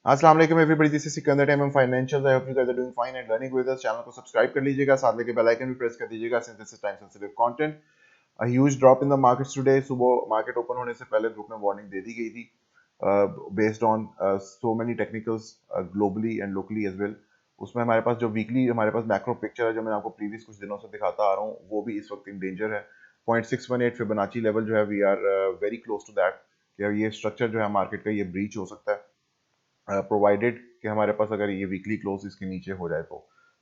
अस्सलाम वालेकुम everybody, this is Sikandar time financial. I hope you guys are doing fine and learning with us. Channel को subscribe कर लीजिएगा, साथ लेके बेल आइकन भी प्रेस कर दीजिएगा since this is time sensitive content. A huge drop in the markets today. सुबह market open होने से पहले ग्रुप में वार्निंग दे दी गई थी based on so many technicals globally and locally as well. उसमें हमारे पास जो वीकली हमारे पास मैक्रो पिक्चर है, जो मैं आपको प्रीवियस कुछ दिनों से दिखाता आ रहा हूँ, वो भी इस वक्त इन डेंजर है। 0.618 फिबोनाची लेवल जो है, we are very close to that कि ये स्ट्रक्चर जो है मार्केट का, ये ब्रीच हो सकता है प्रोवाइडेड कि हमारे पास अगर ये वीकली क्लोज इसके नीचे हो जाए तो।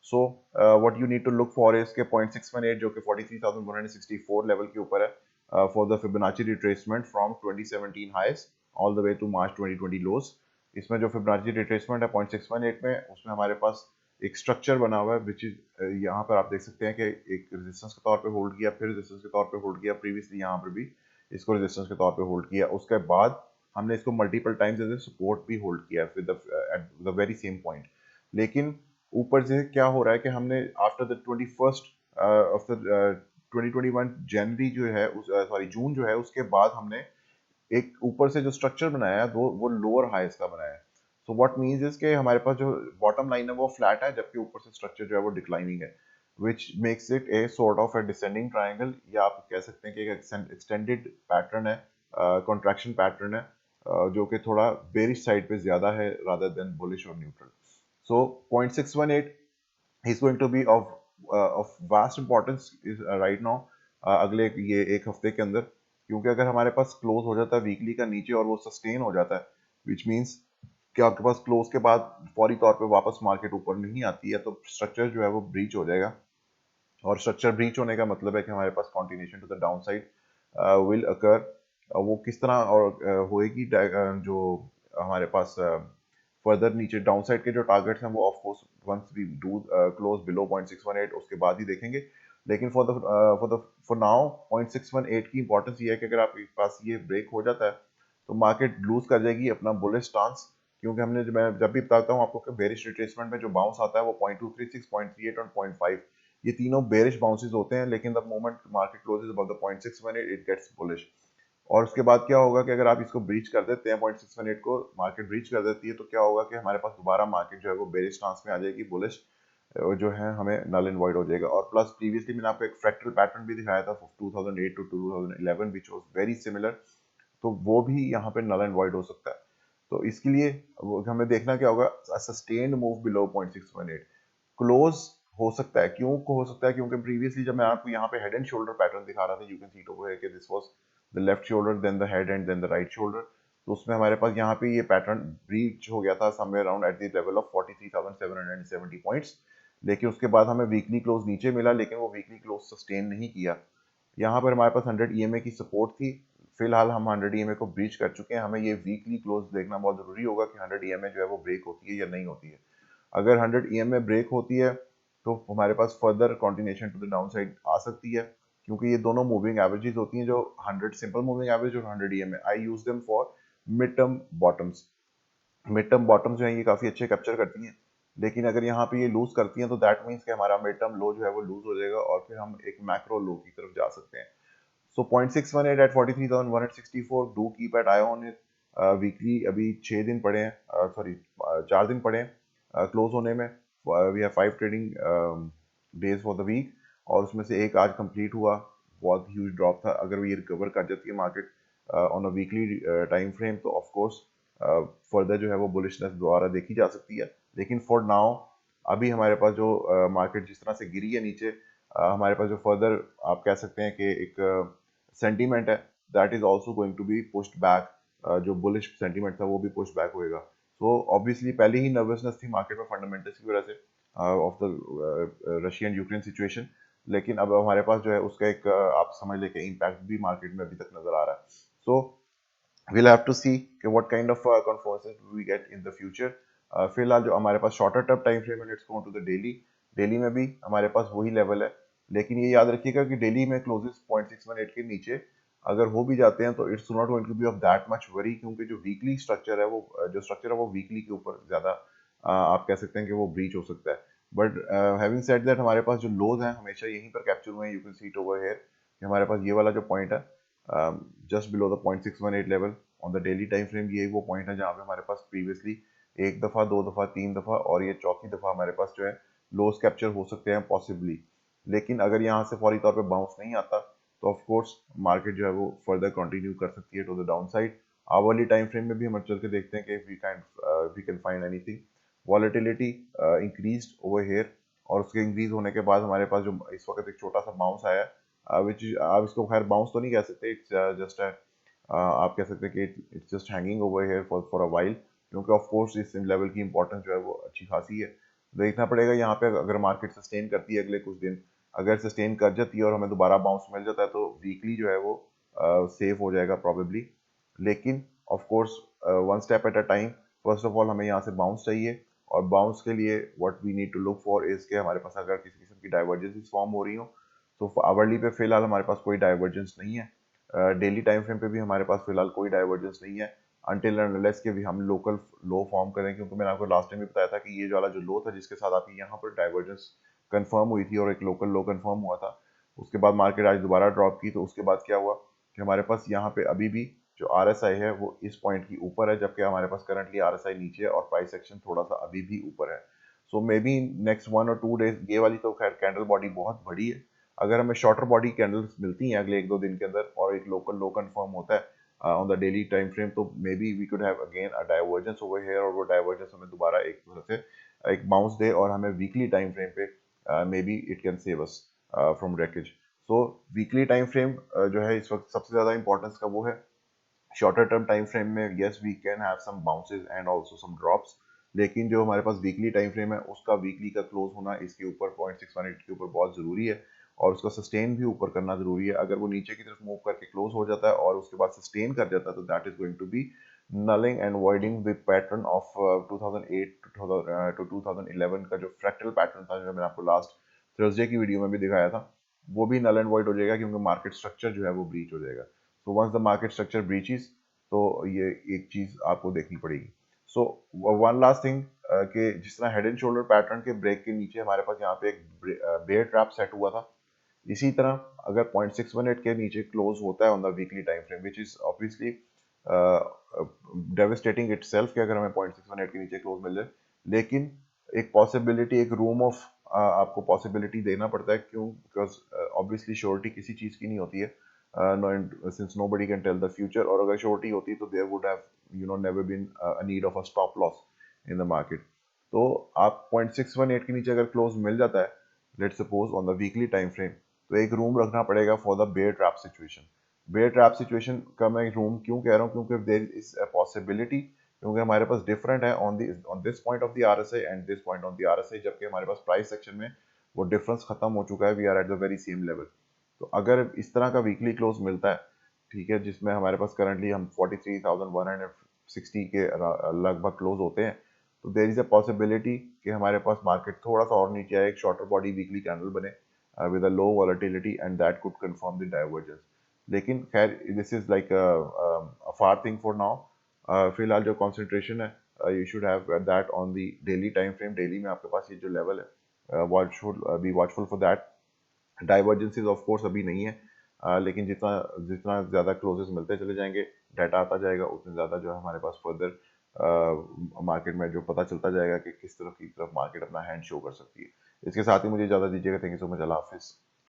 So what you need to look for is के 0.618 जो कि 43,164 लेवल के ऊपर है for the Fibonacci retracement from 2017 highs all the way to March 2020 lows. इसमें जो फिबोनाची रिट्रेसमेंट है 0.618 में, उसमें हमारे पास एक स्ट्रक्चर बना हुआ है विच इज यहाँ पर आप देख सकते हैं कि एक रेजिस्टेंस के तौर पे होल्ड किया, फिर रेजिस्टेंस के तौर पे होल्ड किया, प्रीवियसली यहाँ पर भी इसको रेजिस्टेंस के तौर पे होल्ड किया, उसके बाद हमने इसको multiple times as a support भी होल्ड किया with at the very same point. लेकिन ऊपर से क्या हो रहा है कि हमने after the 21st of the 2021 January जो है, सॉरी जून जो है, उसके बाद हमने एक ऊपर से जो स्ट्रक्चर बनाया है वो लोअर हाइज का बनाया है। सो व्हाट मींस इज के हमारे पास जो बॉटम लाइन है वो फ्लैट है, जबकि ऊपर से स्ट्रक्चर जो है वो डिक्लाइनिंग है, which makes it a sort of a descending triangle, या आप कह सकते हैं कि एक एक्सटेंडेड पैटर्न है, कॉन्ट्रैक्शन पैटर्न है, जो कि थोड़ा बेरिश साइड पे ज्यादा है रादर देन बुलिश और neutral. So 0.618 is going to be of vast importance is right now, अगले ये एक हफ्ते के अंदर, क्योंकि अगर हमारे पास क्लोज हो जाता है वीकली का नीचे और वो सस्टेन हो जाता है, विच मीन्स कि आपके पास क्लोज के बाद फौरी तौर पे वापस मार्केट ऊपर नहीं आती है, तो स्ट्रक्चर जो है वो ब्रीच हो जाएगा। और स्ट्रक्चर ब्रीच होने का मतलब है कि हमारे पास continuation to the down side will occur. वो किस तरह और होएगी, जो हमारे पास फर्दर नीचे डाउन साइड के जो टारगेट्स हैं वो of course once we do close below 0.618 उसके बाद ही देखेंगे। लेकिन फॉर नाउ 0.618 की इंपॉर्टेंस ये है कि अगर आपके पास ये ब्रेक हो जाता है तो मार्केट लूज कर जाएगी अपना बुलिश स्टांस, क्योंकि मैं जब भी बताता हूँ आपको कि बेरिश रिट्रेसमेंट में जो बाउंस आता है वो 0.236, 0.38 और 0.5, ये तीनों बेरिश बाउंसेस होते हैं। लेकिन the moment market closes above the 0.618 it gets bullish. और उसके बाद क्या होगा कि अगर आप इसको ब्रीच कर देते हैं 0.618 को, मार्केट ब्रीच कर देती है, तो क्या होगा कि हमारे पास दोबारा मार्केट जो है वो बेरिश स्टांस में आ जाएगी, बुलिश जो है हमें नल एंड वॉइड हो जाएगा। और प्लस प्रीवियसली मैंने आपको एक फ्रैक्टल पैटर्न भी दिखाया था 2008 to 2011 which was very similar, तो वो भी यहाँ पे नल एंड वॉइड हो सकता है। तो इसके लिए हमें देखना क्या होगा, सस्टेन्ड मूव बिलो 0.618 क्लोज हो सकता है। क्यों हो सकता है? क्योंकि प्रीवियसली जब मैं आपको यहाँ पे हेड एंड शोल्डर पैटर्न दिखा रहा था, you can see it over here कि this was the left shoulder, then the head and then the right shoulder. तो उसमें हमारे पास यहाँ पे ये पैटर्न ब्रीच हो गया था somewhere around at the level of 43,770 points. लेकिन उसके बाद हमें वीकली क्लोज नीचे मिला, लेकिन वो वीकली क्लोज सस्टेन नहीं किया। यहाँ पर हमारे पास 100 ईएमए की सपोर्ट थी। फिलहाल हम 100 ईएमए को ब्रीच कर चुके हैं। हमें ये वीकली क्लोज देखना बहुत जरूरी होगा कि 100 ईएमए जो है वो ब्रेक होती है या नहीं होती है। अगर 100 ईएमए ब्रेक होती है तो हमारे पास further continuation to the down side आ सकती है, क्योंकि ये दोनों मूविंग एवरेजेस होती हैं, जो 100 सिंपल मूविंग एवरेज और 100 EMA, I use them for mid term bottoms. Mid term bottom जो है ये काफी अच्छे कैप्चर करती हैं। लेकिन अगर यहाँ पे ये लूज करती हैं तो दैट मीन्स कि हमारा मिड टर्म लो जो है वो लूज हो जाएगा और फिर हम एक मैक्रो लो की तरफ जा सकते हैं। So 0.618 at 43,164, do keep at eye on it. Weekly अभी 6 दिन पड़े हैं, सॉरी 4 दिन पड़े हैं क्लोज होने में। We have 5 trading days for the week, और उसमें से एक आज कंप्लीट हुआ। बहुत ह्यूज ड्रॉप था। अगर ये रिकवर कर जाती है market on a weekly time frame, तो ऑफ कोर्स फर्दर जो है वो बुलिशनेस दोबारा देखी जा सकती है। लेकिन फॉर नाउ अभी हमारे पास जो मार्केट जिस तरह से गिरी है नीचे, हमारे पास जो फर्दर आप कह सकते हैं कि एक सेंटीमेंट है, that is also going to be pushed back. जो बुलिश सेंटीमेंट था वो भी पुश बैक होएगा। सो ऑब्वियसली पहले ही नर्वसनेस थी मार्केट में फंडामेंटल्स की वजह से of the Russian Ukraine situation. लेकिन अब हमारे पास जो है उसका एक आप समझ लें कि इम्पैक्ट भी मार्केट में अभी तक नजर आ रहा है। सो we'll have to see कि what kind of conformations we get in the future। फिलहाल जो हमारे पास शॉर्टर टर्म टाइम फ्रेम है, let's go to the daily. Daily में भी हमारे पास वही लेवल है, लेकिन ये याद रखिएगा कि डेली में क्लोजेस 0.618 के नीचे अगर हो भी जाते हैं तो it's not going to be of that much worry, क्योंकि जो वीकली स्ट्रक्चर है वो जो स्ट्रक्चर है वो वीकली के ऊपर ज्यादा आप कह सकते हैं कि वो ब्रीच हो सकता है। बट हैविंग सेड दैट हमारे पास जो लोज हैं हमेशा यहीं पर कैप्चर हुए हैं। You can see it over here कि हमारे पास ये वाला जो पॉइंट है just below the 0.618 level on the daily time frame, ये वो पॉइंट है जहाँ पे हमारे पास प्रीवियसली एक दफ़ा, दो दफ़ा, तीन दफ़ा और ये चौथी दफ़ा हमारे पास जो है लोस कैप्चर हो सकते हैं पॉसिबली। लेकिन अगर यहाँ से फौरी तौर पे बाउंस नहीं आता तो ऑफ कोर्स मार्केट जो है वो फर्दर कंटिन्यू कर सकती है to the down side. Hourly time frame में भी हम चल के देखते हैं कि we can find anything. Volatility increased over here और उसके इंक्रीज होने के बाद हमारे पास जो इस वक्त एक छोटा सा बाउंस आया विच आप इसको खैर बाउंस तो नहीं कह सकते, इट्स जस्ट आप कह सकते हैं कि it's just hanging over here for a while, क्योंकि ऑफ कोर्स इस लेवल की इंपॉर्टेंस जो है वो अच्छी खासी है। देखना पड़ेगा यहाँ पे अगर मार्केट सस्टेन करती है अगले कुछ दिन, अगर सस्टेन कर जाती है और हमें दोबारा बाउंस मिल जाता है तो वीकली जो है वो सेफ हो जाएगा प्रॉबेबली। लेकिन of course one step at a time. First of all हमें यहाँ से बाउंस चाहिए और बाउंस के लिए what we need to look for is के हमारे पास अगर किसी किस्म की डाइवर्जेंस फॉर्म हो रही हो तो आवरली पे फिलहाल हमारे पास कोई डाइवर्जेंस नहीं है। डेली टाइम फ्रेम पे भी हमारे पास फिलहाल कोई डाइवर्जेंस नहीं है अनटिल एंड अनलेस के भी हम लोकल लो फॉर्म करें, क्योंकि मैंने आपको लास्ट टाइम भी बताया था कि ये जो वाला जो लो था जिसके साथ आपकी यहाँ पर डाइवर्जेंस कंफर्म हुई थी और एक लोकल लो कंफर्म हुआ था, उसके बाद मार्केट आज दोबारा ड्रॉप की तो उसके बाद क्या हुआ कि हमारे पास यहाँ पे अभी भी जो RSI है वो इस पॉइंट की ऊपर है, जबकि हमारे पास करंटली RSI नीचे है और प्राइस एक्शन थोड़ा सा अभी भी ऊपर है। सो मे बी नेक्स्ट 1 और 2 डेज, ये वाली तो खैर कैंडल बॉडी बहुत बड़ी है, अगर हमें शॉर्टर बॉडी कैंडल्स मिलती हैं अगले 1-2 दिन के अंदर और एक लोकल लो कंफर्म होता है on the daily time frame तो maybe we could have again a divergence over here और वो डाइवर्जेंस हमें दोबारा एक तरह से एक बाउंस दे और हमें वीकली टाइम फ्रेम पे may be it can save us from breakage. So weekly time frame जो है इस वक्त सबसे ज़्यादा इंपॉर्टेंस का वो है। शॉर्टर टर्म टाइम फ्रेम में yes we can have some bounces and also some drops, लेकिन जो हमारे पास वीकली टाइम फ्रेम है उसका वीकली का क्लोज होना इसके ऊपर 0.618 के ऊपर बहुत ज़रूरी है और उसका सस्टेन भी ऊपर करना ज़रूरी है। अगर वो नीचे की तरफ मूव करके क्लोज हो जाता है और उसके बाद सस्टेन कर जाता है तो that is going to be nulling and voiding the pattern of 2008 to 2011 का जो फ्रैक्टल पैटर्न था जो मैंने आपको लास्ट थर्सडे की वीडियो में भी दिखाया था, वो भी नल एंड वॉइड हो जाएगा क्योंकि मार्केट स्ट्रक्चर जो है वो ब्रीच हो जाएगा। So once the market structure breaches तो ये एक चीज आपको देखनी पड़ेगी। सो वन लास्ट थिंग कि जिस तरह हेड एंड शोल्डर पैटर्न के ब्रेक के नीचे हमारे पास यहाँ पे एक बेयर ट्रैप सेट हुआ था, इसी तरह अगर 0.618 के नीचे क्लोज होता है on the weekly time frame which is obviously devastating itself कि अगर हमें 0.618 के नीचे क्लोज मिल जाए, लेकिन एक पॉसिबिलिटी, एक रूम ऑफ आपको पॉसिबिलिटी देना पड़ता है, क्यों? बिकॉज ऑब्वियसली श्योरिटी किसी चीज की नहीं होती है since nobody can tell the future, और अगर श्योरिटी होती तो there would have never been a need of a stop loss in the market। तो आप 0.618 के नीचे अगर क्लोज मिल जाता है let suppose on the weekly time frame तो एक रूम रखना पड़ेगा for the bear trap situation. Bear trap situation का मैं रूम क्यों कह रहा हूँ, क्योंकि देयर इज अ पॉसिबिलिटी, क्योंकि हमारे पास डिफरेंट है on this point of the RSI and this point on the RSI, जबकि हमारे पास प्राइस सेक्शन में वो डिफरेंस खत्म हो चुका है, we are at the very same level. तो अगर इस तरह का वीकली क्लोज मिलता है, ठीक है, जिसमें हमारे पास करंटली हम 43,160 के लगभग क्लोज होते हैं, तो देर इज अ पॉसिबिलिटी कि हमारे पास मार्केट थोड़ा सा और नीचे आए, एक शॉर्टर बॉडी वीकली कैंडल बने with a low volatility and that could confirm the divergence. लेकिन खैर this is like a far thing for now. फिलहाल जो कॉन्सेंट्रेशन है you should have that on the daily time frame. Daily में आपके पास ये जो लेवल है should be watchful for that. Divergences of course अभी नहीं है लेकिन जितना जितना ज़्यादा क्लोजेस मिलते चले जाएंगे, डाटा आता जाएगा, उतने ज़्यादा जो है हमारे पास फर्दर मार्केट में जो पता चलता जाएगा कि किस तरफ की तरफ मार्केट अपना हैंड शो कर सकती है। इसके साथ ही मुझे इजाज़त दीजिएगा। Thank you so much. अल्लाह हाफिज़।